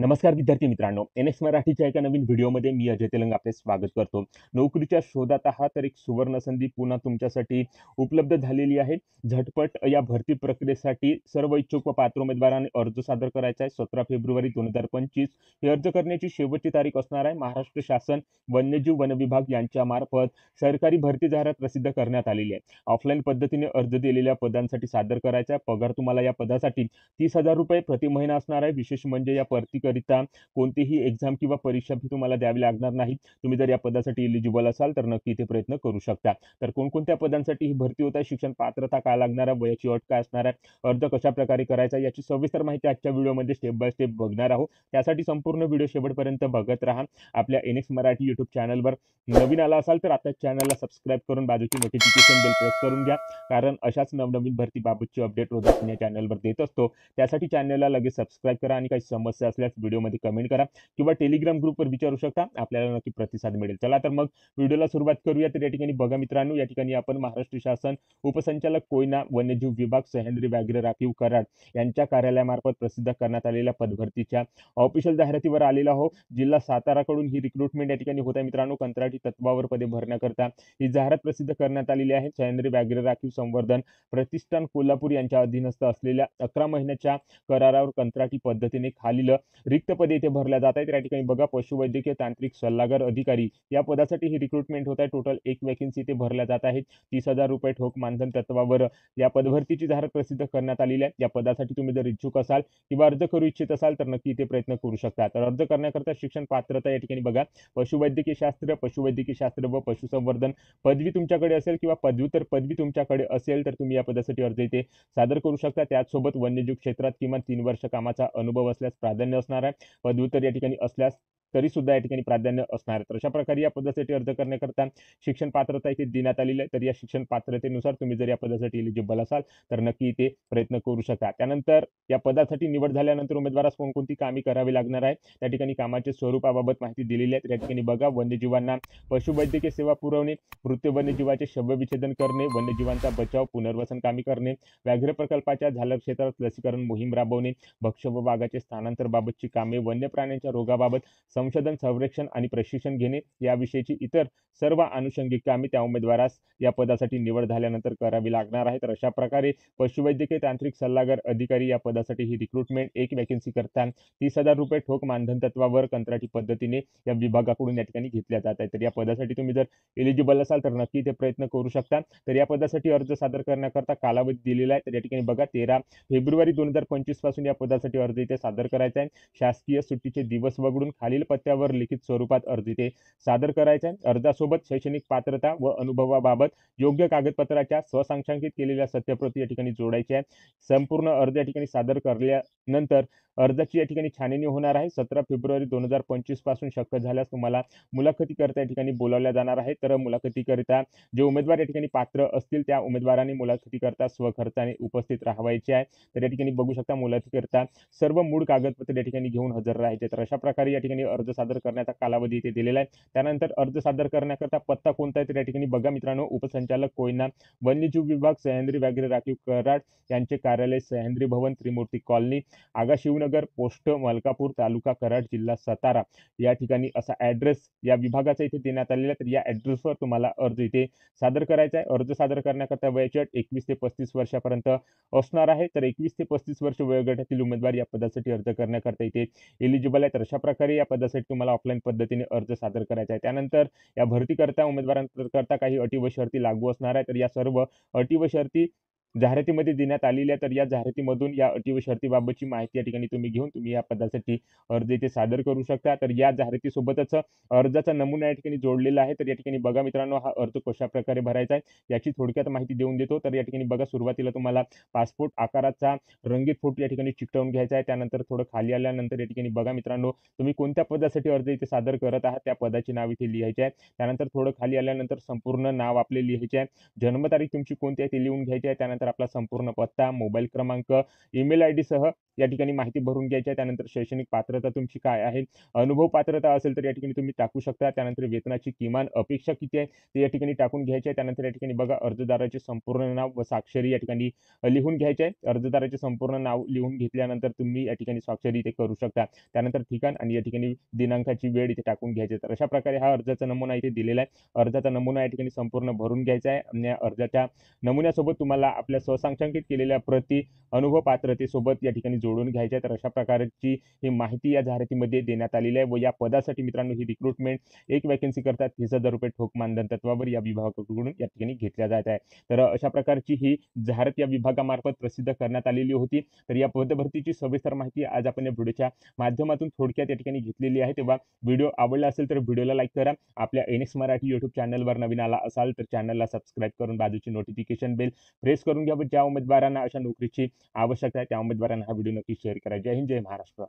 नमस्कार विद्यार्थी मित्रांनो, एन-एक्स मराठीच्या एका नवीन व्हिडिओमध्ये मी अजय तेलंग आपले स्वागत करतो. नोकरीच्या शोधात आहात तर एक सुवर्ण संधी पुन्हा तुमच्यासाठी उपलब्ध झालेली आहे. झटपट या भरती प्रक्रियेसाठी सर्व इच्छुक व पात्र उमेदवारांनी अर्ज सादर करायचा आहे. 17 फेब्रुवारी 2025 ही अर्ज करण्याची शेवटची तारीख असणार आहे. महाराष्ट्र शासन वन्यजीव वन विभाग यांच्यामार्फत सरकारी भरती जाहिरात प्रसिद्ध करण्यात आलेली आहे. ऑफलाईन पद्धतीने अर्ज दिलेल्या पदांसाठी सादर करायचा आहे. पगार तुम्हाला या पदासाठी 30,000 रुपये प्रति महिना असणार आहे. विशेष म्हणजे या भरतीकरिता कोणतीही एक्झाम किंवा परीक्षा फी तुम्हाला द्यावी लागणार नाही. तुम्ही जर या पदासाठी एलिजिबल असाल तर नक्की इथे प्रयत्न करू शकता. तर कोणकोणत्या पदांसाठी ही भरती होत आहे, शिक्षण पात्रता काय लागणार आहे, वयाची अट काय असणार आहे, अर्ज कशा प्रकारे करायचा याची सविस्तर माहिती आजच्या व्हिडिओमध्ये स्टेप बाय स्टेप बघणार आहोत. त्यासाठी संपूर्ण व्हिडिओ शेवटपर्यंत बघत राहा. आपल्या एन-एक्स मराठी यूट्यूब चॅनलवर नवीन आला असाल तर आता चॅनलला सबस्क्राईब करून बाजूची नोटिफिकेशन बेल प्रेस करून घ्या, कारण अशाच नवनवीन भरतीबाबतची अपडेट रोज आपण या चॅनलवर देत असतो. त्यासाठी चॅनलला लगेच सबस्क्राईब करा आणि काही समस्या असल्यास व्हिडिओमध्ये कमेंट करा किंवा टेलिग्राम ग्रुपवर विचारू शकता. आपल्याला नक्की प्रतिसाद मिळेल. चला तर मग व्हिडिओला सुरुवात करूया. तर या ठिकाणी बघा मित्रांनो, या ठिकाणी आपण महाराष्ट्र शासन उपसंचालक कोयना वन्यजीव विभाग सह्याद्री व्याघ्र राखीव कराड यांच्या कार्यालयामार्फत प्रसिद्ध करण्यात आलेल्या पदभरतीच्या ऑफिशियल जाहिरातीवर आलेला आहोत. जिल्हा साताराकडून ही रिक्रुटमेंट या ठिकाणी होत आहे मित्रांनो. कंत्राटी तत्वावर पदे भरण्याकरता ही जाहिरात प्रसिद्ध करण्यात आलेली आहे. सह्याद्री व्याघ्र राखीव संवर्धन प्रतिष्ठान कोल्हापूर यांच्या अधीनस्थ असलेल्या 11 महिन्याच्या करारावर कंत्राटी पद्धतीने खालील रिक्त पदे इथे भरल्या जात आहेत. या ठिकाणी बघा, पशुवैद्यकीय तांत्रिक सल्लागार अधिकारी या पदासाठी ही रिक्रुटमेंट होत आहे. टोटल एक वॅकन्सी इथे भरल्या जात आहेत. 30,000 रुपये ठोक मानधन तत्वावर या पदभरतीची जाहिरात प्रसिद्ध करण्यात आलेली आहे. या पदासाठी तुम्ही जर इच्छुक असाल किंवा अर्ज करू इच्छित असाल तर नक्की इथे प्रयत्न करू शकता. तर अर्ज करण्याकरता शिक्षण पात्रता या ठिकाणी बघा, पशुवैद्यकीय शास्त्र व पशुसंवर्धन पदवी तुमच्याकडे असेल किंवा पदव्युत्तर पदवी तुमच्याकडे असेल तर तुम्ही या पदासाठी अर्ज इथे सादर करू शकता. त्याचसोबत वन्यजीव क्षेत्रात किमान 3 वर्ष कामाचा अनुभव असल्यास प्राधान्य असणार आहे. पदव्युत्तर या ठिकाणी असल्यास तरी सुद्धा या ठिकाणी प्राधान्य असणार आहे. तर अशा प्रकारे या पदासाठी अर्ज करण्याकरता शिक्षण पात्रता इथे देण्यात आलेली आहे. तर या शिक्षण पात्रतेनुसार तुम्ही जर या पदासाठी एलिजिबल असाल तर नक्की इथे प्रयत्न करू शकता. त्यानंतर या पदासाठी निवड झाल्यानंतर उमेदवारास कोणकोणती कामे करावी लागणार आहे, त्या ठिकाणी कामाचे स्वरूपाबाबत माहिती दिलेली आहे. त्या ठिकाणी बघा, वन्यजीवांना पशुवैद्यकीय सेवा पुरवणे, मृत वन्यजीवाचे शवविच्छेदन करणे, वन्यजीवांचा बचाव पुनर्वसन कामे करणे, व्याघ्र प्रकल्पाच्या झालर क्षेत्रात लसीकरण मोहीम राबवणे, भक्ष्य व वाघाचे स्थानांतर बाबतची कामे, वन्य प्राण्यांच्या रोगाबाबत संशोधन, संरक्षण आणि प्रशिक्षण घेणे याविषयीची इतर सर्व आनुषंगिक कामे त्या उमेदवारास या पदासाठी निवड झाल्यानंतर करावी लागणार आहे. तर अशा प्रकारे पशुवैद्यकीय तांत्रिक सल्लागार अधिकारी या पदासाठी ही रिक्रुटमेंट एक वॅकन्सी करता 30,000 रुपये ठोक मानधन तत्वावर कंत्राटी पद्धतीने या विभागाकडून या ठिकाणी घेतल्या जात आहे. तर या पदासाठी तुम्ही जर एलिजिबल असाल तर नक्की ते प्रयत्न करू शकता. तर या पदासाठी अर्ज सादर करण्याकरता कालावधी दिलेला आहे. तर या ठिकाणी बघा, 13 फेब्रुवारी 2025 पासून या पदासाठी अर्ज इथे सादर करायचा आहे. शासकीय सुट्टीचे दिवस वगळून खालील पत्त्यावर लिखित स्वरूपात अर्ज इथे सादर करायचा आहे. अर्जासोबत शैक्षणिक पात्रता व अनुभवाबाबत योग्य कागदपत्राच्या स्वसांक्षांकित केलेल्या सत्यप्रती या ठिकाणी जोडायची आहे. संपूर्ण अर्ज या ठिकाणी सादर केल्यानंतर अर्जाची या ठिकाणी छाननी होणार आहे. 17 फेब्रुवारी 2025 पासून शक्य झाल्यास तुम्हाला मुलाखतीकरता या ठिकाणी बोलावल्या जाणार आहे. तर मुलाखतीकरिता जे उमेदवार या ठिकाणी पात्र असतील त्या उमेदवारांनी मुलाखतीकरता स्वखर्चाने उपस्थित राहायचे आहे. तर या ठिकाणी बघू शकता, मुलाखतीकरता सर्व मूळ कागदपत्रे या ठिकाणी घेऊन हजर राहायचे. तर अशा प्रकारे या ठिकाणी अर्ज सादर करण्याचा कालावधी इथे दिलेला आहे. त्यानंतर अर्ज सादर करण्याकरता पत्ता कोणता आहे तर या ठिकाणी बघा मित्रांनो, उपसंचालक कोयना वन्यजीव विभाग सह्याद्री व्याघ्र राखीव कराड यांचे कार्यालय सह्याद्री भवन, त्रिमूर्ती कॉलनी, आगा शिवनगर, पोस्ट मलकापूर, तालुका कराड, जिल्हा सातारा या ठिकाणी असा ॲड्रेस या विभागाचा इथे देण्यात आलेला आहे. तर या ॲड्रेसवर तुम्हाला अर्ज इथे सादर करायचा आहे. अर्ज सादर करण्याकरता वयाची अट 21 ते 35 वर्षापर्यंत असणार आहे. तर 21 ते 35 वर्ष वयोगटातील उमेदवार या पदासाठी अर्ज करण्याकरता इथे एलिजिबल आहे. तर अशा प्रकारे या पदासाठी तुम्हाला ऑफलाईन पद्धतीने अर्ज सादर करायचा आहे. त्यानंतर या भरतीकरता उमेदवारांकरता काही अटी व शर्ती लागू असणार आहे. तर या सर्व अटी व शर्ती जाहिरातीमध्ये देण्यात आलेली आहे. तर या जाहिरातीमधून या अटी व शर्तीबाबतची माहिती या ठिकाणी तुम्ही घेऊन तुम्ही या पदासाठी अर्ज इथे सादर करू शकता. तर या जाहिरातीसोबतच अर्जाचा नमुना या ठिकाणी जोडलेला आहे. तर या ठिकाणी बघा मित्रांनो, हा अर्ज कशा प्रकारे भरायचा आहे याची थोडक्यात माहिती देऊन देतो. तर या ठिकाणी बघा, सुरुवातीला तुम्हाला पासपोर्ट आकाराचा रंगीत फोटो या ठिकाणी चिकटवून घ्यायचा आहे. त्यानंतर थोडं खाली आल्यानंतर या ठिकाणी बघा मित्रांनो, तुम्ही कोणत्या पदासाठी अर्ज इथे सादर करत आहात त्या पदाचे नाव इथे लिहायचे आहे. त्यानंतर थोडं खाली आल्यानंतर संपूर्ण नाव आपले लिहायचे आहे. जन्मतारीख तुमची कोणती आहे ते लिहून घ्यायची आहे. त्यानंतर त्यानंतर आपला संपूर्ण पत्ता, मोबाईल क्रमांक, ईमेल आयडी सह या ठिकाणी माहिती भरून घ्यायची आहे. त्यानंतर शैक्षणिक पात्रता तुमची काय आहे, अनुभव पात्रता असेल तर या ठिकाणी तुम्ही टाकू शकता. त्यानंतर वेतनाची किमान अपेक्षा किती आहे ते या ठिकाणी टाकून घ्यायचे आहे. त्यानंतर या ठिकाणी बघा अर्जदाराचे संपूर्ण नाव व स्वाक्षरी या ठिकाणी लिहून घ्यायचे आहे. अर्जदाराचे संपूर्ण नाव लिहून घेतल्यानंतर तुम्ही या ठिकाणी स्वाक्षरी इथे करू शकता. त्यानंतर ठिकाण आणि या ठिकाणी दिनांकाची वेळ इथे टाकून घ्यायची आहे. तर अशा प्रकारे हा अर्जाचा नमुना इथे दिलेला आहे. अर्जाचा नमुना या ठिकाणी संपूर्ण भरून घ्यायचा आहे आणि या अर्जाच्या नमुन्यासोबत तुम्हाला आपल्या स्वसंख्यांकित केलेल्या प्रती अनुभव पात्रतेसोबत या ठिकाणी जोडून घ्यायच्या आहे. तर अशा प्रकारची ही माहिती या जाहिरातीमध्ये देण्यात आलेली आहे व या पदासाठी मित्रांनो ही रिक्रुटमेंट एक वॅकन्सी करता ₹30,000 ठोक मानधन तत्वावर या विभागाकडून या ठिकाणी घेतल्या जात आहे. तर अशा प्रकारची ही जाहिरात या विभागामार्फत प्रसिद्ध करण्यात आलेली होती. तर या पदभरतीची सविस्तर माहिती आज आपण या व्हिडिओच्या माध्यमातून थोडक्यात या ठिकाणी घेतलेली आहे. तेव्हा व्हिडिओ आवडला असेल तर व्हिडिओला लाईक करा. आपल्या एनएक्स मराठी यूट्यूब चॅनलवर नवीन आला असाल तर चॅनलला सबस्क्राईब करून बाजूची नोटिफिकेशन बेल प्रेस करून घ्या व ज्या उमेदवारांना अशा नोकरीची आवश्यकता आहे त्या उमेदवारांना हा व्हिडिओ नक्की शेअर करा. जय हिंद, जय महाराष्ट्र.